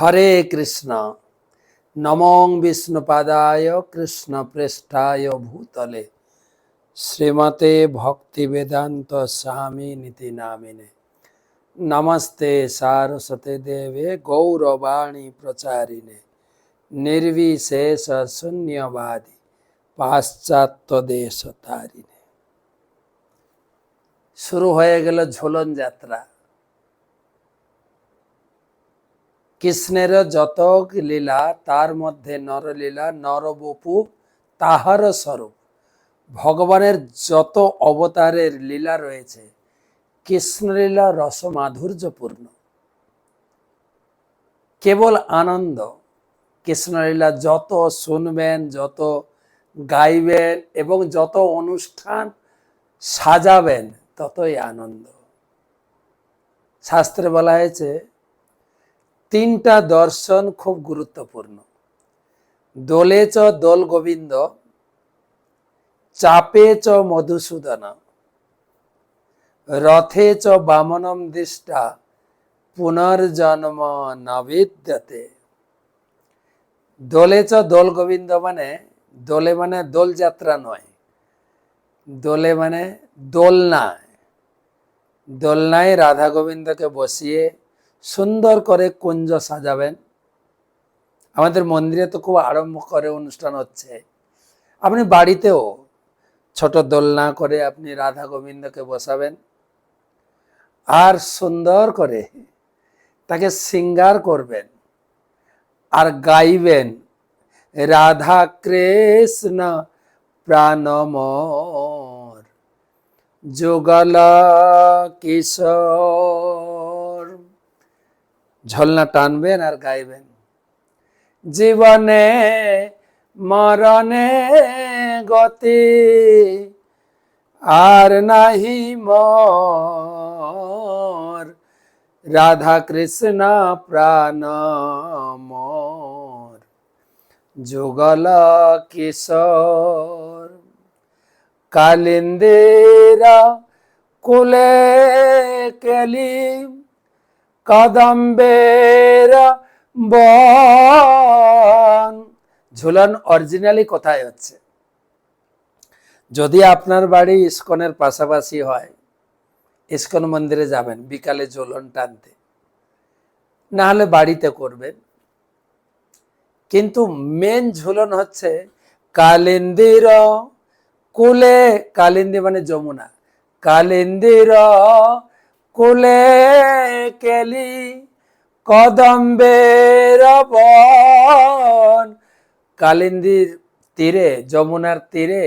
হরে কৃষ্ণ। নমঃ বিষ্ণুপাদায় কৃষ্ণ প্রেষ্ঠায় ভূতলে শ্রীমতে ভক্তিবেদান্ত স্বামী নীতি নামিনে। নমস্তে সারস্বতে দেবে গৌরবাণী প্রচারিণে নির্বিশেষ শূন্যবাদী পাশ্চাত্য দেশ তারিণে। শুরু হয়ে গেল ঝুলন যাত্রা। কৃষ্ণের যত লীলা তার মধ্যে নরলীলা, নরবপু তাহার স্বরূপ। ভগবানের যত অবতারের লীলা রয়েছে কৃষ্ণলীলা রসমাধুর্যপূর্ণ, কেবল আনন্দ। কৃষ্ণলীলা যত শুনবেন, যত গাইবেন এবং যত অনুষ্ঠান সাজাবেন ততই আনন্দ। শাস্ত্রে বলা হয়েছে তিনটা দর্শন খুব গুরুত্বপূর্ণ। দোলে চ দোল গোবিন্দ, চাপে চ মধুসূদন, রথে চ বামনম দৃষ্টা, পুনর্জন্ম নবিদ্যতে। দোলে চ দোল গোবিন্দ মানে দোলে মানে দোল যাত্রা নয়, দোলে মানে দোলনায়। দোলনায় রাধা গোবিন্দকে বসিয়ে সুন্দর করে কুঞ্জ সাজাবেন। আমাদের মন্দিরে তো খুব আড়ম্বরে অনুষ্ঠান হচ্ছে, আপনি বাড়িতেও ছোট দোলনা করে আপনি রাধা গোবিন্দকে বসাবেন আর সুন্দর করে তাকে শৃঙ্গার করবেন আর গাইবেন রাধা কৃষ্ণ প্রাণমোর যুগল কিশোর। ঝলনা টানবেন আর গাইবেন জীবনে মরণে গতি আর নাহি মোর, রাধা কৃষ্ণ প্রাণ মোর যুগল কিশোর। কালিন্দির কুলে কেলি কদম্বের বন। ঝুলন অরিজিনালি কোথায় হচ্ছে? যদি আপনার বাড়ি ইস্কনের পাশাপাশি হয়, ইস্কন মন্দিরে যাবেন বিকালে ঝুলন টানতে, না হলে বাড়িতে করবেন। কিন্তু মেন ঝুলন হচ্ছে কালিন্দির কুলে, কালিন্দী মানে যমুনা, কালিন্দির কুলে কেলি কদম্বের বন। কালিন্দির তীরে, যমুনার তীরে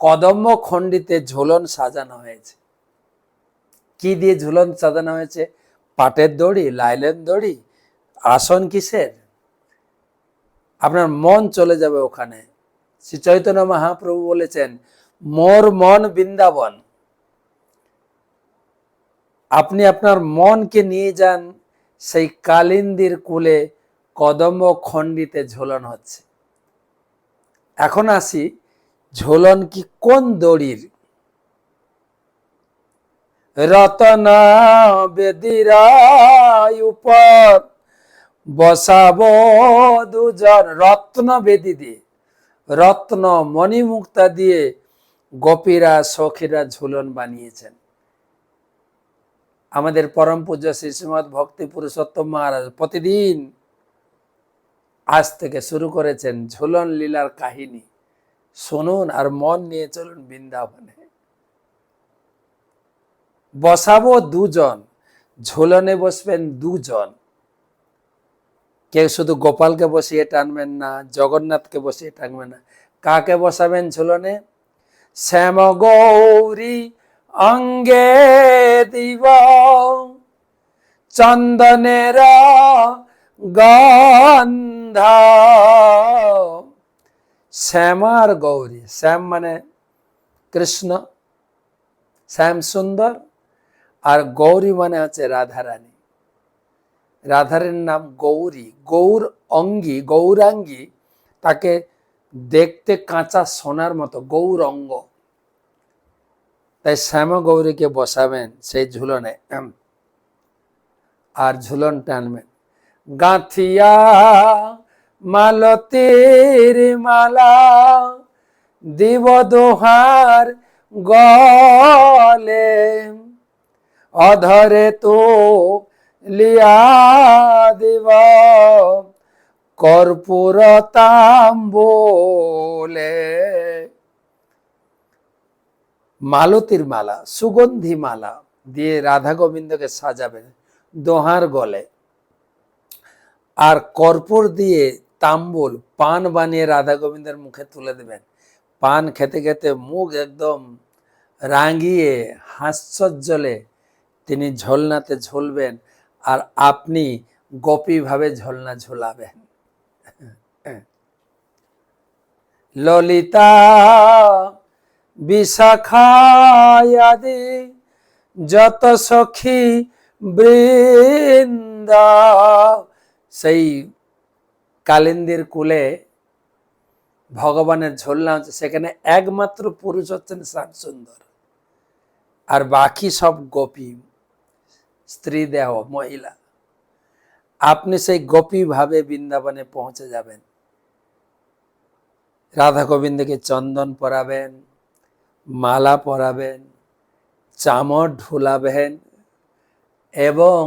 কদম্ব খণ্ডিতে ঝুলন সাজানো হয়েছে। কি দিয়ে ঝুলন সাজানো হয়েছে? পাটের দড়ি, লাইলেন দড়ি, আসন কিসের? আপনার মন চলে যাবে ওখানে। শ্রী চৈতন্য মহাপ্রভু বলেছেন মোর মন বৃন্দাবন। আপনি আপনার মনকে নিয়ে যান সেই কালিন্দির কুলে কদম্ব খণ্ডিতে ঝুলন হচ্ছে। এখন আসি, ঝুলন কি কোন দড়ির? রতন বেদির উপর বসাবো দুজন। রত্ন বেদি দিয়ে, রত্ন মণিমুক্তা দিয়ে গোপীরা সখীরা ঝুলন বানিয়েছেন। আমাদের পরম পূজ্য শ্রী শ্রীমৎ ভক্তি পুরুষোত্তম মহারাজ প্রতিদিন আজ থেকে শুরু করেছেন ঝুলন লীলার কাহিনী। শুনুন আর মন নিয়ে চলুন বৃন্দাবনে। বসাবো দুজন, ঝুলনে বসবেন দুজন। কেউ শুধু গোপালকে বসিয়ে টানবেন না, জগন্নাথকে বসিয়ে টানবেন না। কাকে বসাবেন ঝুলনে? শ্যাম গৌরী অঙ্গে দিব চন্দনের গন্ধ। শ্যাম আর গৌরী, শ্যাম মানে কৃষ্ণ, শ্যাম সুন্দর, আর গৌরী মানে হচ্ছে রাধারানী। রাধারানীর নাম গৌরী। গৌর অঙ্গী, গৌরাঙ্গী, তাকে দেখতে কাঁচা সোনার মতো, গৌরঙ্গ। তাই শ্যাম গৌরীকে বসাবেন সেই ঝুলনে আর ঝুলন টানবেন। গাঁথিয়া মালতীর মালা দিব দোহার গলে, অধরে তো লিয়া দিব কর্পূর তাম্বুলে। মালতীর মালা, সুগন্ধি মালা দিয়ে রাধা গোবিন্দকে সাজাবেন দোহার গলে, আর কর্পূর দিয়ে তাম্বুল পান বানিয়ে রাধা গোবিন্দের মুখে তুলে দেবেন। পান খেতে খেতে মুখ একদম রাঙিয়ে হাস্যোজ্জ্বলে তিনি ঝোলনাতে ঝুলবেন, আর আপনি গোপী ভাবে ঝোলনা ঝুলাবেন। ললিতা বিশাখায়াদি যত সখী বৃন্দ, সেই কালিন্দির কুলে ভগবানের ঝোলনা হচ্ছে, সেখানে একমাত্র পুরুষ হচ্ছেন শ্যাম সুন্দর, আর বাকি সব গোপী, স্ত্রী দেহ, মহিলা। আপনি সেই গোপী ভাবে বৃন্দাবনে পৌঁছে যাবেন। রাধা গোবিন্দকে চন্দন পরাবেন, মালা পরাবেন, চামর ঢুলাবেন এবং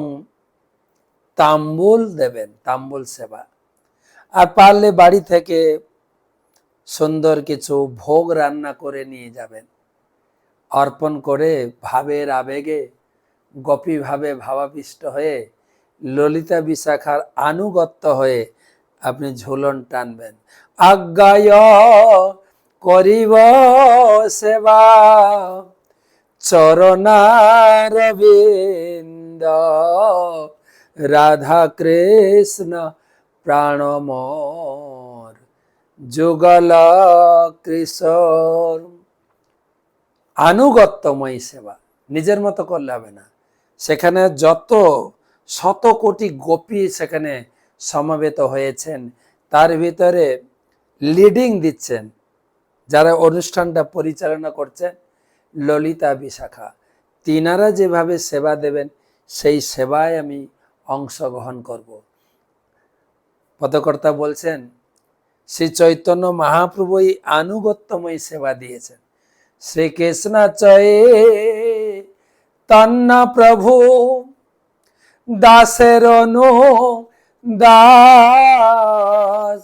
তাম্বুল দেবেন, তাম্বুল সেবা। আর পারলে বাড়ি থেকে সুন্দর কিছু ভোগ রান্না করে নিয়ে যাবেন, অর্পণ করে ভাবের আবেগে গোপী ভাবে ভাবাবিষ্ট হয়ে ললিতা বিশাখার আনুগত্য হয়ে আপনি ঝুলন টানবেন। আজ্ঞায় করিব সেবা চরণারবিন্দ, রাধা কৃষ্ণ প্রাণমোর যুগল কিশোর। আনুগত্যময়ী সেবা, নিজের মতো করলে হবে না। সেখানে যত শত কোটি গোপী সেখানে সমবেত হয়েছেন, তার ভিতরে লিডিং দিচ্ছেন, যারা অনুষ্ঠানটা পরিচালনা করছেন ললিতা বিশাখা, তিনারা যেভাবে সেবা দেবেন সেই সেবায় আমি অংশগ্রহণ করব। পদকর্তা বলছেন শ্রী চৈতন্য মহাপ্রভু এই আনুগত্যময়ী সেবা দিয়েছেন। শ্রীকৃষ্ণ চয়ে তন্ন প্রভু দাসের দাস,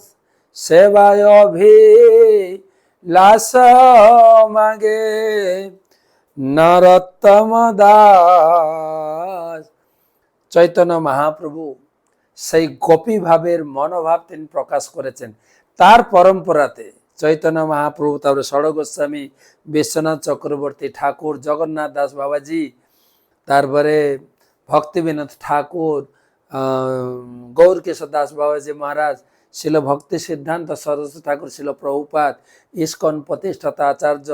সেবায় অভিলাষ মাগে নরোত্তম দাস। চৈতন্য মহাপ্রভু সেই গোপী ভাবের মনোভাব তিনি প্রকাশ করেছেন তার পরম্পরাতে। চৈতন্য মহাপ্রভু, তারপরে ষড় গোস্বামী, বিশ্বনাথ চক্রবর্তী ঠাকুর, জগন্নাথ দাস বাবাজি, তারপরে ভক্তিবিনোদ ঠাকুর, গৌরকিশোর দাস বাবাজি মহারাজ, শিল ভক্তি সিদ্ধান্ত সরস্বতী ঠাকুর, শিল প্রভুপাদ, ইস্কন প্রতিষ্ঠাতা আচার্য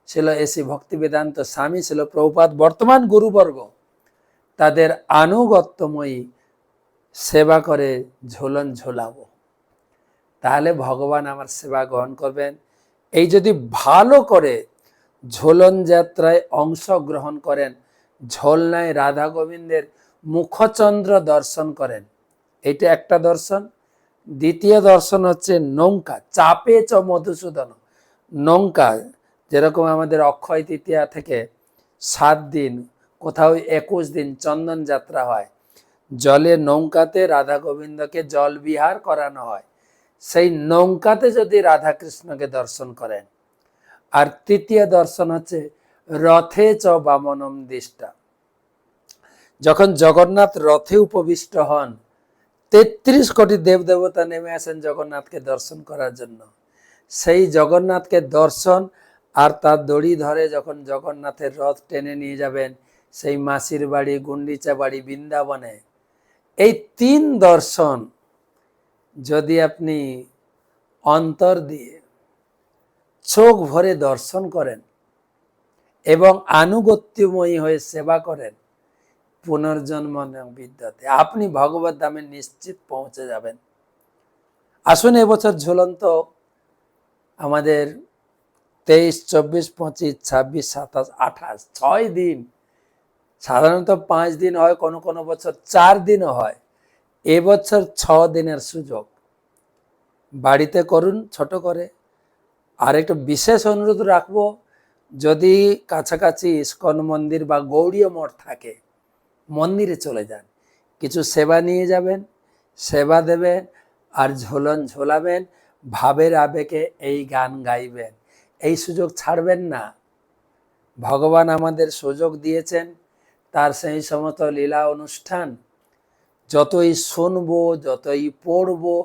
শিল এসি ভক্তি বেদান্ত স্বামী, শিল প্রভুপাদ, বর্তমান গুরুবর্গ, তাদের আনুগত্যময়ী সেবা করে ঝোলন ঝোলাবো, তাহলে ভগবান আমার সেবা গ্রহণ করবেন। এই যদি ভালো করে ঝোলন যাত্রায় অংশগ্রহণ করেন, ঝোলনায় রাধা গোবিন্দের মুখচন্দ্র দর্শন করেন, এইটা একটা দর্শন। দ্বিতীয় দর্শন হচ্ছে নৌকা, চাপে চ মধুসূদন। নৌকা যেরকম আমাদের অক্ষয় তৃতীয়া থেকে 7 দিন, কোথাও 21 দিন চন্দন যাত্রা হয়, জলে নৌকাতে রাধা গোবিন্দকে জল বিহার করানো হয়, সেই নৌকাতে যদি রাধা কৃষ্ণকে দর্শন করেন। আর তৃতীয় দর্শন হচ্ছে রথে চ বামনম দিষ্টা, যখন জগন্নাথ রথে উপবিষ্ট হন, 33 কোটি দেবদেবতা নেমে আসেন জগন্নাথকে দর্শন করার জন্য। সেই জগন্নাথকে দর্শন আর তার দড়ি ধরে যখন জগন্নাথের রথ টেনে নিয়ে যাবেন সেই মাসির বাড়ি, গুন্ডিচা বাড়ি, বৃন্দাবনে, এই 3 দর্শন যদি আপনি অন্তর দিয়ে চোখ ভরে দর্শন করেন এবং আনুগত্যময়ী হয়ে সেবা করেন, পুনর্জন্ম বিদ্যাতে আপনি ভগবত ধামে নিশ্চিত পৌঁছে যাবেন। আসুন এবছর ঝুলন্ত আমাদের 23, 24, 25, 26, 27, 28, 6 দিন, সাধারণত 5 দিন হয়, কোনো কোনো বছর 4 দিনও হয়। এবছর 6 দিনের সুযোগ, বাড়িতে করুন ছোট করে। আর একটু বিশেষ অনুরোধ রাখবো, যদি কাছাকাছি ইস্কন মন্দির বা গৌড়ীয় মঠ থাকে, মন্দিরে চলে যান, কিছু সেবা নিয়ে যাবেন, সেবা দেবেন, আর ঝোলন ঝোলাবেন, ভাবের আবেগে এই গান গাইবেন। এই সুযোগ ছাড়বেন না। ভগবান আমাদের সুযোগ দিয়েছেন, তার সেই সমস্ত লীলা অনুষ্ঠান যতই শুনবো, যতই পড়বো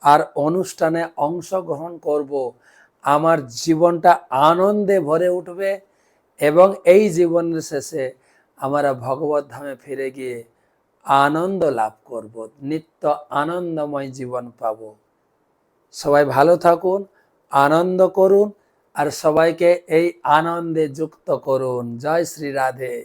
আর অনুষ্ঠানে অংশগ্রহণ করব, আমার জীবনটা আনন্দে ভরে উঠবে এবং এই জীবনের শেষে আমরা ভগবত ধামে ফিরে গিয়ে আনন্দ লাভ করব, নিত্য আনন্দময় জীবন পাব। সবাই ভালো থাকুন, আনন্দ করুন আর সবাইকে এই আনন্দে যুক্ত করুন। জয় শ্রী রাধে।